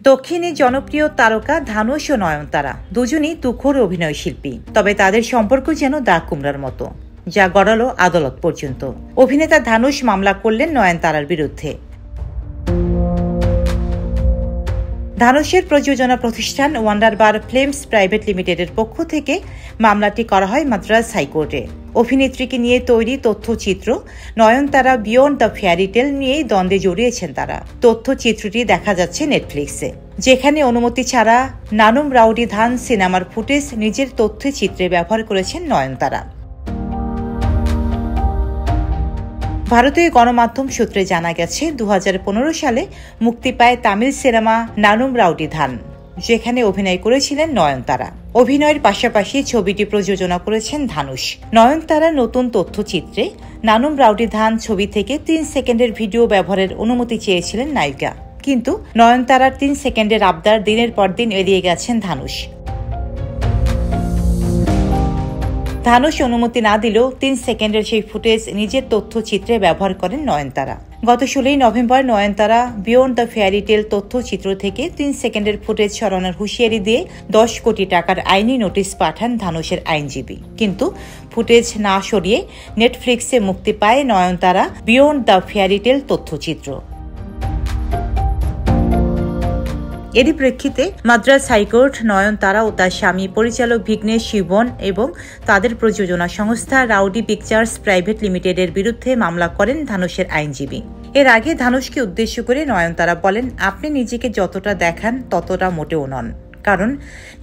দক্ষিণে জনপ্রিয় তারকা ধানুষ ও নয়নতারা দুজনই তুখোড় অভিনয় শিল্পী। তবে তাদের সম্পর্ক যেন দাগ কুমড়ার মতো, যা গড়ালো আদালত পর্যন্ত। অভিনেতা ধানুষ মামলা করলেন নয়নতারার বিরুদ্ধে। ধানুষের প্রযোজনা প্রতিষ্ঠান ওয়ান্ডারবার ফিল্মস প্রাইভেট লিমিটেডের পক্ষ থেকে মামলাটি করা হয় মাদ্রাজ হাইকোর্টে। অভিনেত্রীকে নিয়ে তৈরি তথ্যচিত্র নয়নতারা বিয়ন্ড দ্য ফেয়ারি টেল নিয়েই দ্বন্দ্বে জড়িয়েছেন তারা। তথ্যচিত্রটি দেখা যাচ্ছে নেটফ্লিক্সে, যেখানে অনুমতি ছাড়া নানুম রাউডি ধান সিনেমার ফুটেজ নিজের তথ্যচিত্রে ব্যবহার করেছেন নয়নতারা। ভারতীয় গণমাধ্যম সূত্রে জানা গেছে, 2015 সালে মুক্তি পায় তামিল সিনেমা নানুম রাউডি ধান, যেখানে অভিনয় করেছিলেন নয়নতারা। অভিনয়ের পাশাপাশি ছবিটি প্রযোজনা করেছেন ধানুষ। নয়নতারা নতুন তথ্যচিত্রে নানুম রাউডি ধান ছবি থেকে 3 সেকেন্ডের ভিডিও ব্যবহারের অনুমতি চেয়েছিলেন নায়িকা, কিন্তু নয়নতারার 3 সেকেন্ডের আবদার দিনের পর দিন এড়িয়ে গেছেন ধানুষ। ধানুষ অনুমতি না দিলেও 3 সেকেন্ডের সেই ফুটেজ নিজের তথ্যচিত্রে ব্যবহার করেন নয়নতারা। গত 16 November Nayanthara beyond the fairy tale তথ্যচিত্র থেকে 3 সেকেন্ডের ফুটেজ সরানোর হুঁশিয়ারি দিয়ে 10 কোটি টাকার আইনি নোটিশ পাঠান ধানুষের আইনজীবী। কিন্তু ফুটেজ না সরিয়ে নেটফ্লিক্সে মুক্তি পায় নয়নতারা বিয়ন্ড দ্য ফেয়ারি টেল তথ্যচিত্র। এরই প্রেক্ষিতে মাদ্রাজ হাইকোর্ট নয়নতারা ও তার স্বামী পরিচালক ভিঘ্নেশ শিবন এবং তাদের প্রযোজনা সংস্থা রাউডি পিকচার্স প্রাইভেট লিমিটেডের বিরুদ্ধে মামলা করেন ধানুষের আইনজীবী। এর আগে ধানুষকে উদ্দেশ্য করে নয়নতারা বলেন, আপনি নিজেকে যতটা দেখান ততটা মোটেও নন, কারণ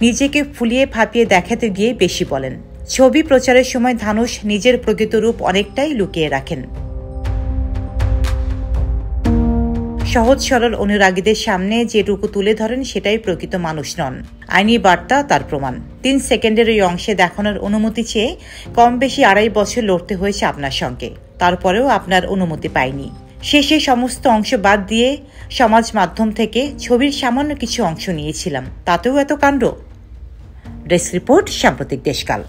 নিজেকে ফুলিয়ে ফাঁপিয়ে দেখাতে গিয়ে বেশি বলেন। ছবি প্রচারের সময় ধানুষ নিজের প্রকৃত রূপ অনেকটাই লুকিয়ে রাখেন। সহজ সরল অনুরাগীদের সামনে যেটুকু তুলে ধরেন সেটাই প্রকৃত মানুষ নন। আইনি বার্তা তার প্রমাণ। 3 সেকেন্ডের ওই অংশে দেখানোর অনুমতি চেয়ে কম বেশি 2.5 বছর লড়তে হয়েছে আপনার সঙ্গে, তারপরেও আপনার অনুমতি পাইনি। শেষে সমস্ত অংশ বাদ দিয়ে সমাজ মাধ্যম থেকে ছবির সামান্য কিছু অংশ নিয়েছিলাম, তাতেও এত কাণ্ড। ডেস্ক রিপোর্ট, সাম্প্রতিক দেশকাল।